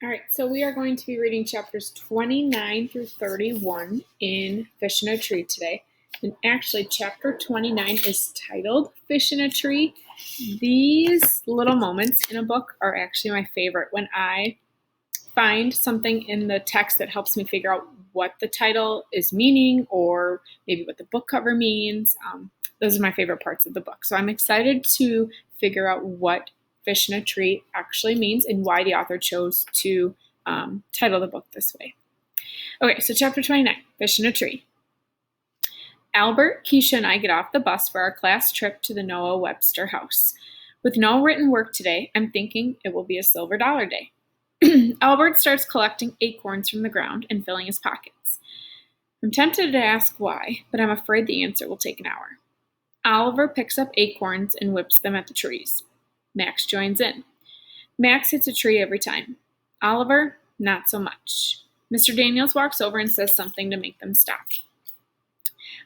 All right, so we are going to be reading chapters 29 through 31 in Fish in a Tree today. And actually, chapter 29 is titled Fish in a Tree. These little moments in a book are actually my favorite. When I find something in the text that helps me figure out what the title is meaning or maybe what the book cover means, those are my favorite parts of the book. So I'm excited to figure out what Fish in a Tree actually means and why the author chose to title the book this way. Okay, so chapter 29, Fish in a Tree. Albert, Keisha, and I get off the bus for our class trip to the Noah Webster house. With no written work today, I'm thinking it will be a silver dollar day. Albert starts collecting acorns from the ground and filling his pockets. I'm tempted to ask why, but I'm afraid the answer will take an hour. Oliver picks up acorns and whips them at the trees. Max joins in. Max hits a tree every time. Oliver, not so much. Mr. Daniels walks over and says something to make them stop.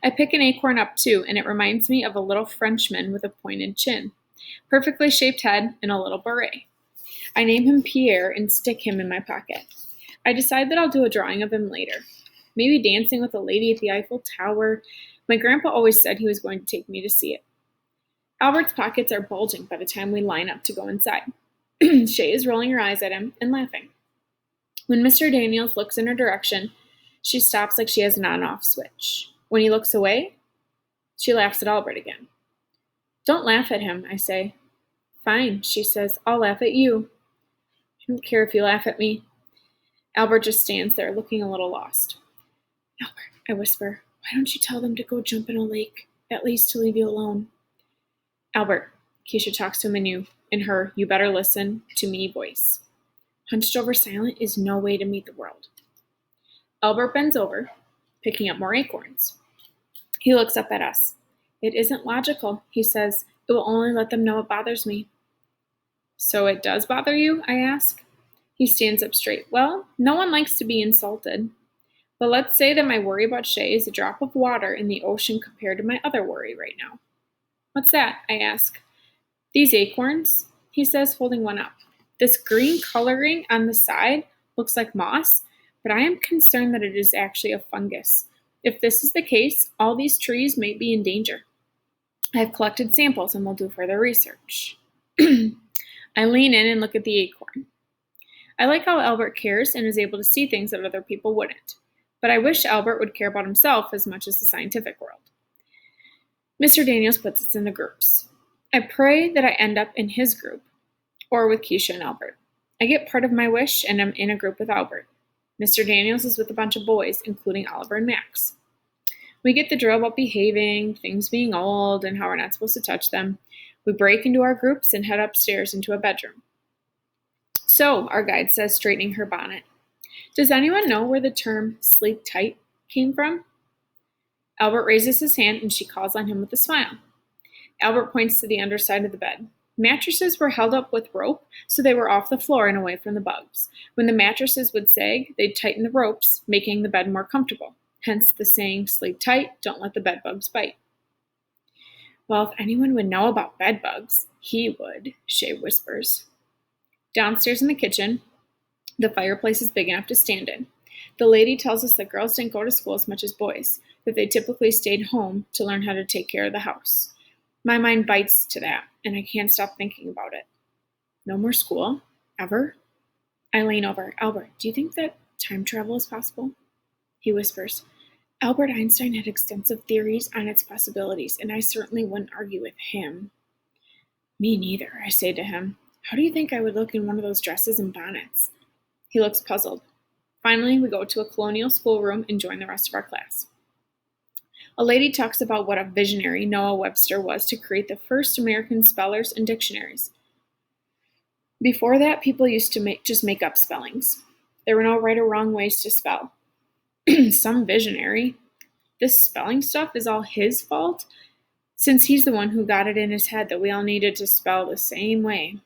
I pick an acorn up too, and it reminds me of a little Frenchman with a pointed chin, perfectly shaped head, and a little beret. I name him Pierre and stick him in my pocket. I decide that I'll do a drawing of him later. Maybe dancing with a lady at the Eiffel Tower. My grandpa always said he was going to take me to see it. Albert's pockets are bulging by the time we line up to go inside. Shay is rolling her eyes at him and laughing. When Mr. Daniels looks in her direction, she stops like she has an on-off switch. When he looks away, she laughs at Albert again. Don't laugh at him, I say. Fine, she says. I'll laugh at you. I don't care if you laugh at me. Albert just stands there, looking a little lost. Albert, I whisper, why don't you tell them to go jump in a lake, at least to leave you alone? Albert, Keisha talks to him in her you better listen to me voice. Hunched over silent is no way to meet the world. Albert bends over, picking up more acorns. He looks up at us. It isn't logical, he says. It will only let them know it bothers me. So it does bother you? I ask. He stands up straight. Well, no one likes to be insulted. But let's say that my worry about Shay is a drop of water in the ocean compared to my other worry right now. What's that? I ask. These acorns, he says, holding one up. This green coloring on the side looks like moss, but I am concerned that it is actually a fungus. If this is the case, all these trees may be in danger. I have collected samples and will do further research. I lean in and look at the acorn. I like how Albert cares and is able to see things that other people wouldn't, but I wish Albert would care about himself as much as the scientific world. Mr. Daniels puts us into groups. I pray that I end up in his group, or with Keisha and Albert. I get part of my wish and I'm in a group with Albert. Mr. Daniels is with a bunch of boys, including Oliver and Max. We get the drill about behaving, things being old, and how we're not supposed to touch them. We break into our groups and head upstairs into a bedroom. So, our guide says, straightening her bonnet. Does anyone know where the term sleep tight came from? Albert raises his hand and she calls on him with a smile. Albert points to the underside of the bed. Mattresses were held up with rope so they were off the floor and away from the bugs. When the mattresses would sag, they'd tighten the ropes, making the bed more comfortable. Hence the saying, sleep tight, don't let the bed bugs bite. Well, if anyone would know about bed bugs, he would, Shay whispers. Downstairs in the kitchen, the fireplace is big enough to stand in. The lady tells us that girls didn't go to school as much as boys, that they typically stayed home to learn how to take care of the house. My mind bites to that, and I can't stop thinking about it. No more school? Ever? I lean over. Albert, do you think that time travel is possible? He whispers. Albert Einstein had extensive theories on its possibilities, and I certainly wouldn't argue with him. Me neither, I say to him. How do you think I would look in one of those dresses and bonnets? He looks puzzled. Finally, we go to a colonial schoolroom and join the rest of our class. A lady talks about what a visionary Noah Webster was to create the first American spellers and dictionaries. Before that, people used to just make up spellings. There were no right or wrong ways to spell. Some visionary. This spelling stuff is all his fault, since he's the one who got it in his head that we all needed to spell the same way.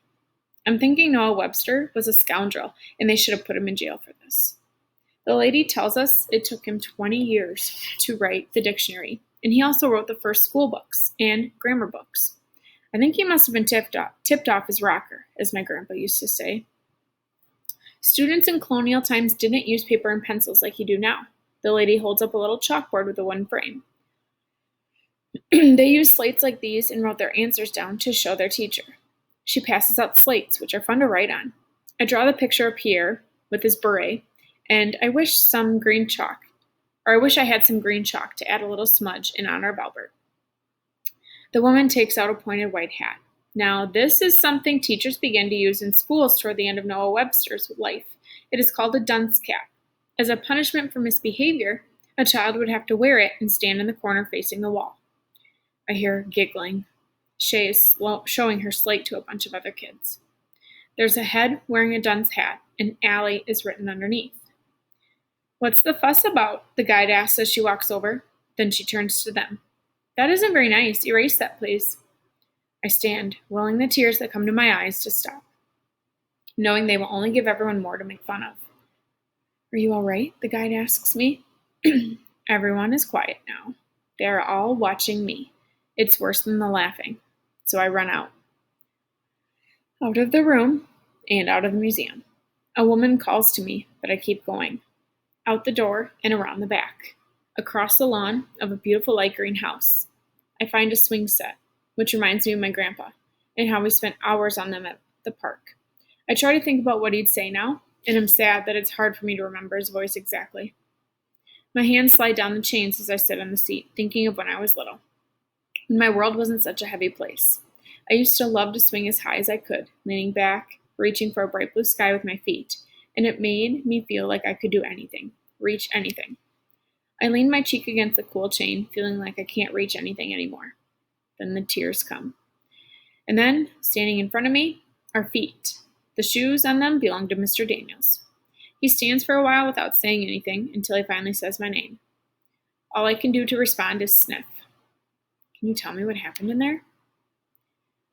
I'm thinking Noah Webster was a scoundrel, and they should have put him in jail for this. The lady tells us it took him 20 years to write the dictionary, and he also wrote the first school books and grammar books. I think he must have been tipped off his rocker, as my grandpa used to say. Students in colonial times didn't use paper and pencils like you do now. The lady holds up a little chalkboard with a wooden frame. They used slates like these and wrote their answers down to show their teacher. She passes out slates, which are fun to write on. I draw the picture of Pierre with his beret, and I wish I had some green chalk to add a little smudge in honor of Albert. The woman takes out a pointed white hat. Now, this is something teachers began to use in schools toward the end of Noah Webster's life. It is called a dunce cap. As a punishment for misbehavior, a child would have to wear it and stand in the corner facing the wall. I hear her giggling. Shay is showing her slate to a bunch of other kids. There's a head wearing a dunce hat, and Allie is written underneath. "What's the fuss about?" the guide asks as she walks over. Then she turns to them. "That isn't very nice. Erase that, please." I stand, willing the tears that come to my eyes to stop, knowing they will only give everyone more to make fun of. "Are you all right?" the guide asks me. Everyone is quiet now. They are all watching me. It's worse than the laughing, so I run out. Out of the room and out of the museum. A woman calls to me, but I keep going. Out the door and around the back. Across the lawn of a beautiful light green house. I find a swing set, which reminds me of my grandpa, and how we spent hours on them at the park. I try to think about what he'd say now, and I'm sad that it's hard for me to remember his voice exactly. My hands slide down the chains as I sit on the seat, thinking of when I was little. When my world wasn't such a heavy place. I used to love to swing as high as I could, leaning back, reaching for a bright blue sky with my feet, and it made me feel like I could do anything, reach anything. I lean my cheek against the cool chain, feeling like I can't reach anything anymore. Then the tears come. And then, standing in front of me, are feet. The shoes on them belong to Mr. Daniels. He stands for a while without saying anything until he finally says my name. All I can do to respond is sniff. "Can you tell me what happened in there?"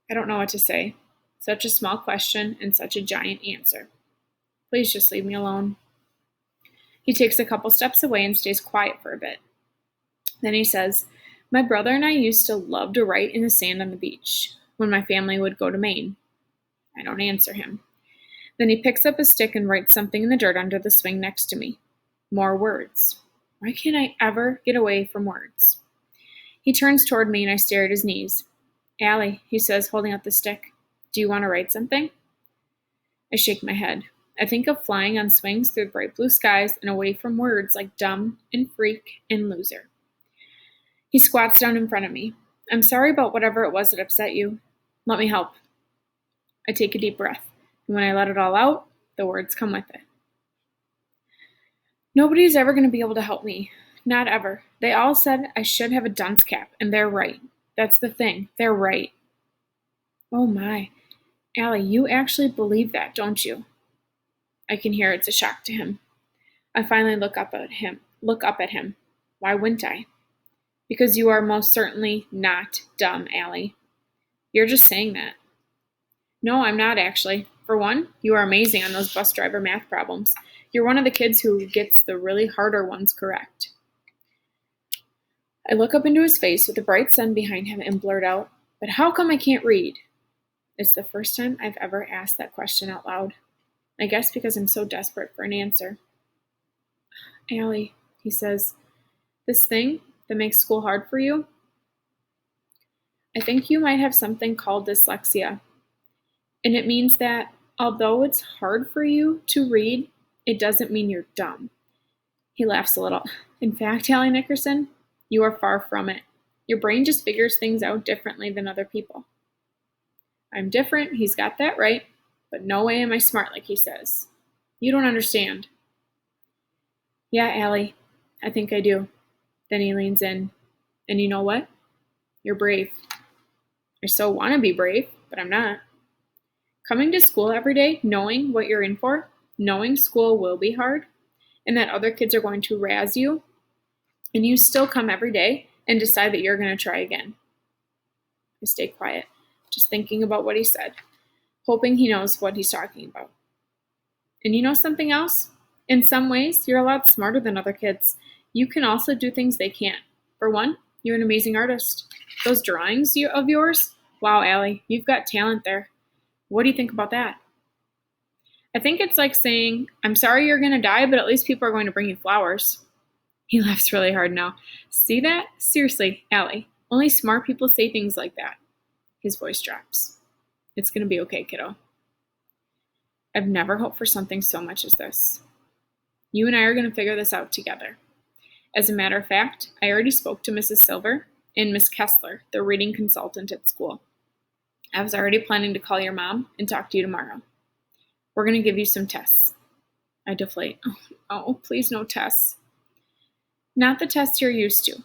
I don't know what to say. Such a small question and such a giant answer. Please just leave me alone. He takes a couple steps away and stays quiet for a bit. Then he says, "My brother and I used to love to write in the sand on the beach when my family would go to Maine." I don't answer him. Then he picks up a stick and writes something in the dirt under the swing next to me. More words. Why can't I ever get away from words? He turns toward me and I stare at his knees. "Allie," he says, holding up the stick, "do you want to write something?" I shake my head. I think of flying on swings through bright blue skies and away from words like dumb and freak and loser. He squats down in front of me. "I'm sorry about whatever it was that upset you. Let me help." I take a deep breath, and when I let it all out, the words come with it. Nobody's ever going to be able to help me. Not ever. They all said I should have a dunce cap, and they're right. That's the thing. They're right. Oh my. Allie, you actually believe that, don't you? I can hear it's a shock to him. I finally look up at him. Why wouldn't I? Because you are most certainly not dumb, Allie. You're just saying that. No, I'm not actually. For one, you are amazing on those bus driver math problems. You're one of the kids who gets the really harder ones correct. I look up into his face with the bright sun behind him and blurt out, "But how come I can't read?" It's the first time I've ever asked that question out loud. I guess because I'm so desperate for an answer. "Allie," he says, "this thing that makes school hard for you? I think you might have something called dyslexia. And it means that although it's hard for you to read, it doesn't mean you're dumb." He laughs a little. "In fact, Allie Nickerson, you are far from it. Your brain just figures things out differently than other people." I'm different, he's got that right, but no way am I smart like he says. You don't understand. Yeah, Allie, I think I do. Then he leans in. And you know what? You're brave. I so want to be brave, but I'm not. Coming to school every day, knowing what you're in for, knowing school will be hard, and that other kids are going to razz you, and you still come every day and decide that you're going to try again. I stay quiet, just thinking about what he said, hoping he knows what he's talking about. And you know something else? In some ways, you're a lot smarter than other kids. You can also do things they can't. For one, you're an amazing artist. Those drawings of yours? Wow, Allie, you've got talent there. What do you think about that? I think it's like saying, I'm sorry you're going to die, but at least people are going to bring you flowers. He laughs really hard now. See that? Seriously, Allie. Only smart people say things like that. His voice drops. It's going to be okay, kiddo. I've never hoped for something so much as this. You and I are going to figure this out together. As a matter of fact, I already spoke to Mrs. Silver and Miss Kessler, the reading consultant at school. I was already planning to call your mom and talk to you tomorrow. We're going to give you some tests. I deflate. Oh, please no tests. Not the tests you're used to.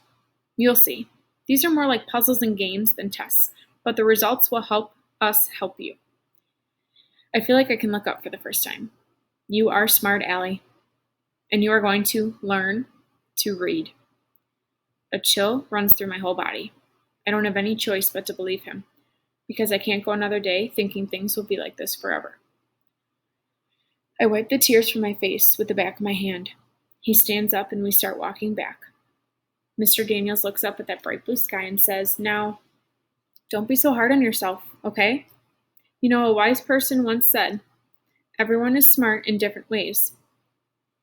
You'll see. These are more like puzzles and games than tests, but the results will help us help you. I feel like I can look up for the first time. You are smart, Allie, and you are going to learn to read. A chill runs through my whole body. I don't have any choice but to believe him, because I can't go another day thinking things will be like this forever. I wipe the tears from my face with the back of my hand. He stands up and we start walking back. Mr. Daniels looks up at that bright blue sky and says, Now, don't be so hard on yourself, okay? You know, a wise person once said, everyone is smart in different ways.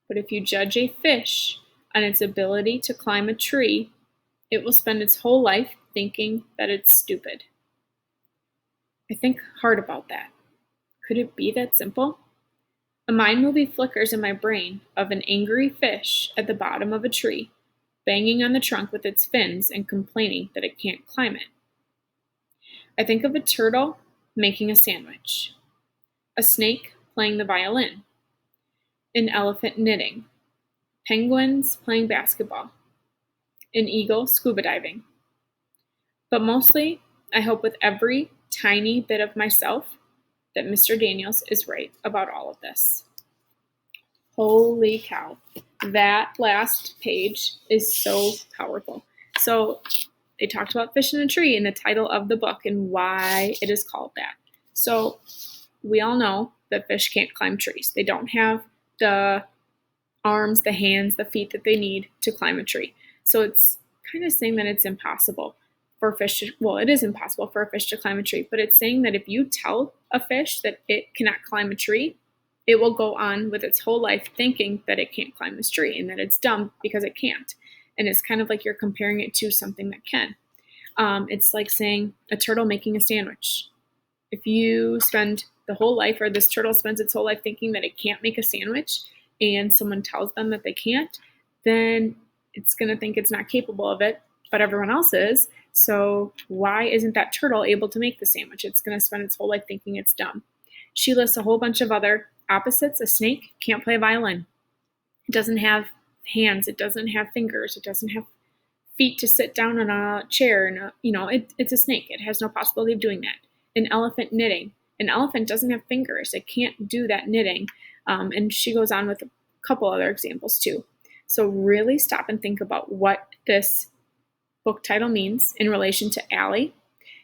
But if you judge a fish on its ability to climb a tree, it will spend its whole life thinking that it's stupid. I think hard about that. Could it be that simple? A mind movie flickers in my brain of an angry fish at the bottom of a tree, banging on the trunk with its fins and complaining that it can't climb it. I think of a turtle making a sandwich, a snake playing the violin, an elephant knitting, penguins playing basketball, an eagle scuba diving. But mostly, I hope with every tiny bit of myself that Mr. Daniels is right about all of this. Holy cow. That last page is so powerful. So they talked about fish in a tree in the title of the book and why it is called that. So we all know that fish can't climb trees. They don't have the arms, the hands, the feet that they need to climb a tree. So it's kind of saying that it's impossible for a fish to, well, it is impossible for a fish to climb a tree, but it's saying that if you tell a fish that it cannot climb a tree, it will go on with its whole life thinking that it can't climb this tree and that it's dumb because it can't. And it's kind of like you're comparing it to something that can. It's like saying a turtle making a sandwich. If you spend the whole life, or this turtle spends its whole life thinking that it can't make a sandwich, and someone tells them that they can't, then it's going to think it's not capable of it, but everyone else is. So why isn't that turtle able to make the sandwich? It's going to spend its whole life thinking it's dumb. She lists a whole bunch of other opposites. A snake can't play a violin. It doesn't have hands. It doesn't have fingers. It doesn't have feet to sit down on a chair. And it's a snake. It has no possibility of doing that. An elephant knitting. An elephant doesn't have fingers. It can't do that knitting. And she goes on with a couple other examples too. So really stop and think about what this book title means in relation to Allie,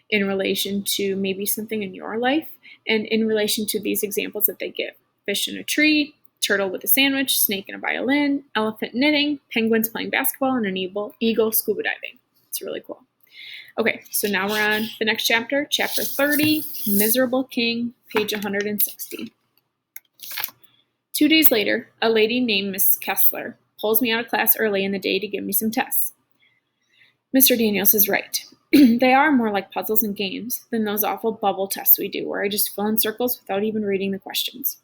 in relation to maybe something in your life, and in relation to these examples that they give. Fish in a tree, turtle with a sandwich, snake in a violin, elephant knitting, penguins playing basketball, and an eagle scuba diving. It's really cool. Okay, so now we're on the next chapter, chapter 30, Miserable King, page 160. 2 days later, a lady named Miss Kessler pulls me out of class early in the day to give me some tests. Mr. Daniels is right. They are more like puzzles and games than those awful bubble tests we do where I just fill in circles without even reading the questions.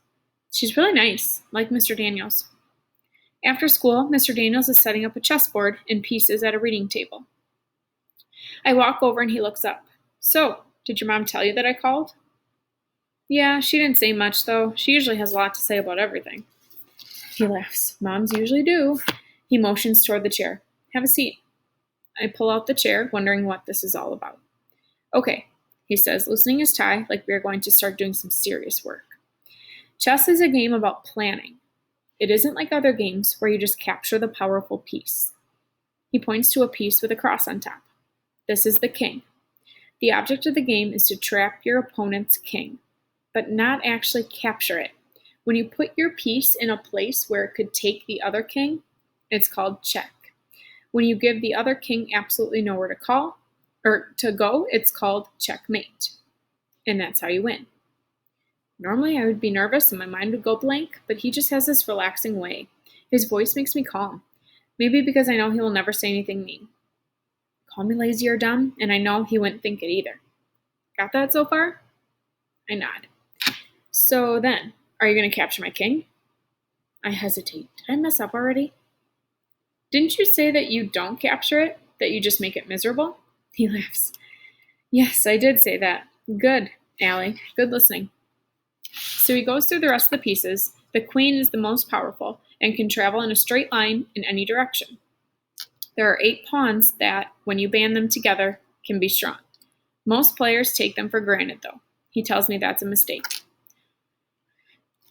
She's really nice, like Mr. Daniels. After school, Mr. Daniels is setting up a chessboard in pieces at a reading table. I walk over and he looks up. So, did your mom tell you that I called? Yeah, she didn't say much, though. She usually has a lot to say about everything. He laughs. Moms usually do. He motions toward the chair. Have a seat. I pull out the chair, wondering what this is all about. Okay, he says, loosening his tie like we are going to start doing some serious work. Chess is a game about planning. It isn't like other games where you just capture the powerful piece. He points to a piece with a cross on top. This is the king. The object of the game is to trap your opponent's king, but not actually capture it. When you put your piece in a place where it could take the other king, it's called check. When you give the other king absolutely nowhere to go, it's called checkmate. And that's how you win. Normally I would be nervous and my mind would go blank, but he just has this relaxing way. His voice makes me calm. Maybe because I know he will never say anything mean. Call me lazy or dumb, and I know he wouldn't think it either. Got that so far? I nod. So then, are you going to capture my king? I hesitate. Did I mess up already? Didn't you say that you don't capture it? That you just make it miserable? He laughs. Yes, I did say that. Good, Allie. Good listening. So he goes through the rest of the pieces. The queen is the most powerful and can travel in a straight line in any direction. There are 8 pawns that, when you band them together, can be strong. Most players take them for granted, though. He tells me that's a mistake.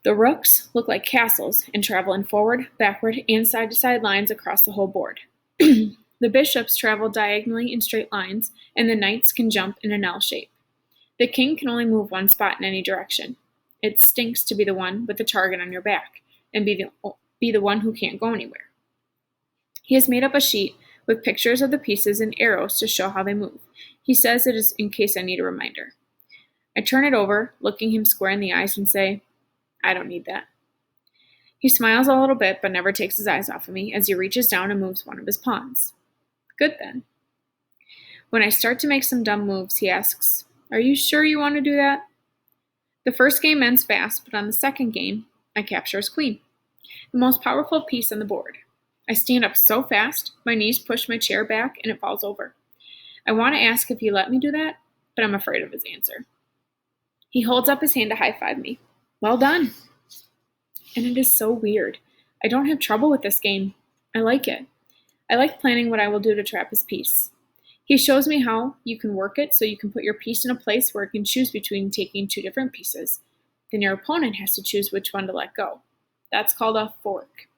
The rooks look like castles and travel in forward, backward, and side-to-side lines across the whole board. The bishops travel diagonally in straight lines, and the knights can jump in an L shape. The king can only move one spot in any direction. It stinks to be the one with the target on your back and be the one who can't go anywhere. He has made up a sheet with pictures of the pieces and arrows to show how they move. He says it is in case I need a reminder. I turn it over, looking him square in the eyes, and say, I don't need that. He smiles a little bit, but never takes his eyes off of me as he reaches down and moves one of his pawns. Good then. When I start to make some dumb moves, he asks, Are you sure you want to do that? The first game ends fast, but on the second game, I capture his queen, the most powerful piece on the board. I stand up so fast, my knees push my chair back and it falls over. I want to ask if he let me do that, but I'm afraid of his answer. He holds up his hand to high-five me. Well done. And it is so weird. I don't have trouble with this game. I like it. I like planning what I will do to trap his piece. He shows me how you can work it so you can put your piece in a place where it can choose between taking 2 different pieces. Then your opponent has to choose which one to let go. That's called a fork.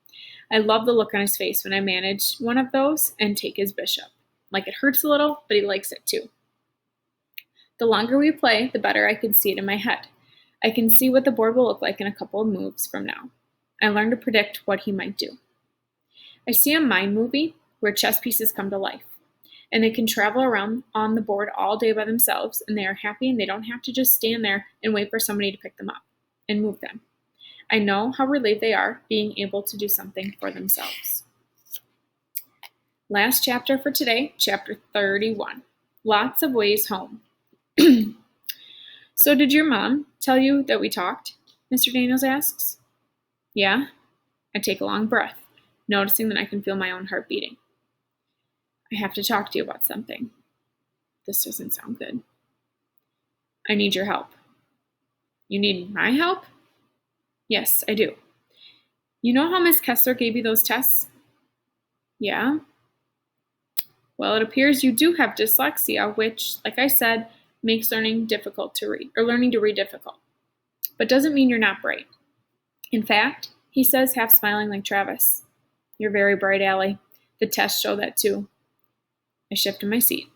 I love the look on his face when I manage one of those and take his bishop. Like it hurts a little, but he likes it too. The longer we play, the better I can see it in my head. I can see what the board will look like in a couple of moves from now. I learn to predict what he might do. I see a mind movie where chess pieces come to life, and they can travel around on the board all day by themselves, and they are happy and they don't have to just stand there and wait for somebody to pick them up and move them. I know how relieved they are being able to do something for themselves. Last chapter for today, chapter 31. Lots of ways home. So did your mom tell you that we talked? Mr. Daniels asks. Yeah? I take a long breath, noticing that I can feel my own heart beating. I have to talk to you about something. This doesn't sound good. I need your help. You need my help? Yes, I do. You know how Miss Kessler gave you those tests? Yeah? Well, it appears you do have dyslexia, which, like I said, makes learning to read difficult. But doesn't mean you're not bright. In fact, he says, half smiling like Travis, You're very bright, Allie. The tests show that too. I shift in my seat.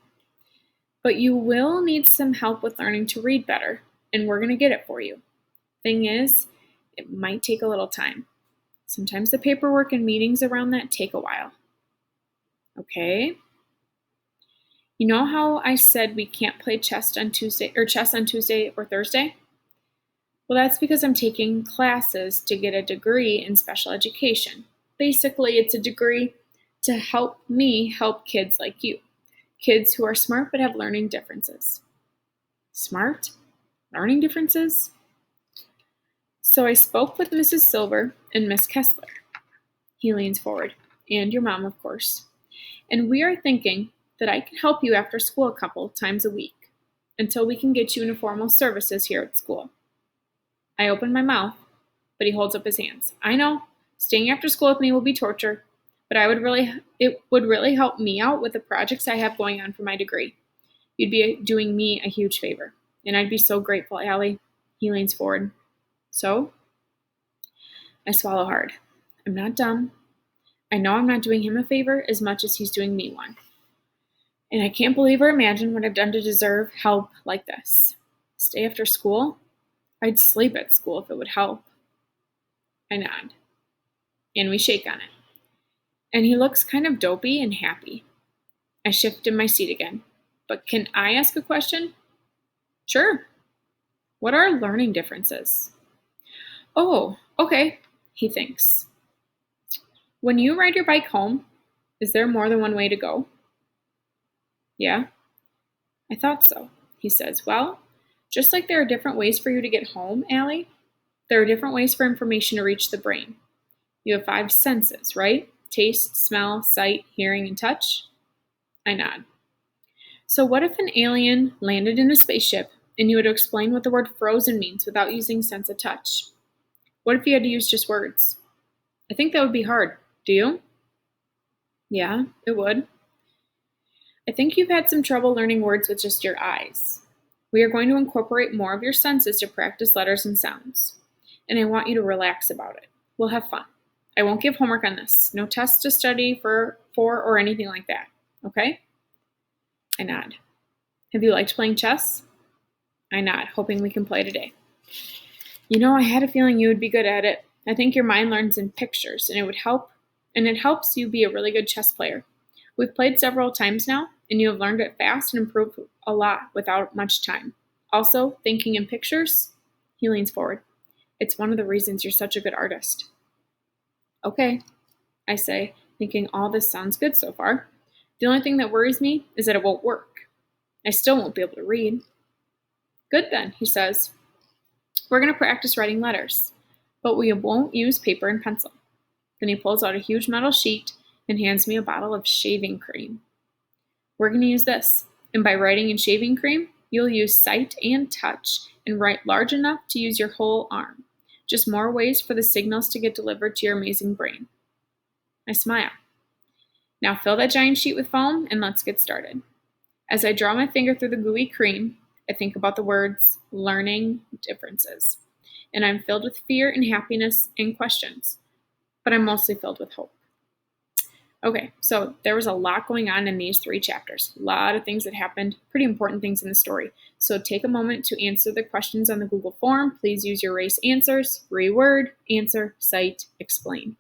But you will need some help with learning to read better, and we're going to get it for you. Thing is, it might take a little time. Sometimes the paperwork and meetings around that take a while. Okay. You know how I said we can't play chess on Tuesday or Thursday? Well, that's because I'm taking classes to get a degree in special education. Basically, it's a degree to help me help kids like you. Kids who are smart but have learning differences. Smart? Learning differences? So I spoke with Mrs. Silver and Miss Kessler. He leans forward. And your mom, of course. And we are thinking that I can help you after school a couple times a week until we can get you into formal services here at school. I open my mouth, but he holds up his hands. I know, staying after school with me will be torture, but it would really help me out with the projects I have going on for my degree. You'd be doing me a huge favor, and I'd be so grateful, Allie. He leans forward. So? I swallow hard. I'm not dumb. I know I'm not doing him a favor as much as he's doing me one. And I can't believe or imagine what I've done to deserve help like this. Stay after school? I'd sleep at school if it would help. I nod. And we shake on it. And he looks kind of dopey and happy. I shift in my seat again. But can I ask a question? Sure. What are learning differences? Oh, okay, he thinks. When you ride your bike home, is there more than one way to go? Yeah, I thought so, he says. Well, just like there are different ways for you to get home, Allie, there are different ways for information to reach the brain. You have 5 senses, right? Taste, smell, sight, hearing, and touch? I nod. So what if an alien landed in a spaceship and you had to explain what the word frozen means without using sense of touch? What if you had to use just words? I think that would be hard. Do you? Yeah, it would. I think you've had some trouble learning words with just your eyes. We are going to incorporate more of your senses to practice letters and sounds. And I want you to relax about it. We'll have fun. I won't give homework on this. No tests to study for or anything like that. Okay? I nod. Have you liked playing chess? I nod, hoping we can play today. You know, I had a feeling you would be good at it. I think your mind learns in pictures, and it helps you be a really good chess player. We've played several times now, and you have learned it fast and improved a lot without much time. Also, thinking in pictures, he leans forward. It's one of the reasons you're such a good artist. Okay, I say, thinking all this sounds good so far. The only thing that worries me is that it won't work. I still won't be able to read. Good then, he says. We're going to practice writing letters, but we won't use paper and pencil. Then he pulls out a huge metal sheet and hands me a bottle of shaving cream. We're going to use this, and by writing in shaving cream, you'll use sight and touch and write large enough to use your whole arm. Just more ways for the signals to get delivered to your amazing brain. I smile. Now fill that giant sheet with foam and let's get started. As I draw my finger through the gooey cream, I think about the words learning differences. And I'm filled with fear and happiness and questions, but I'm mostly filled with hope. Okay, so there was a lot going on in these 3 chapters. A lot of things that happened, pretty important things in the story. So take a moment to answer the questions on the Google form. Please use your race answers, reword, answer, cite, explain.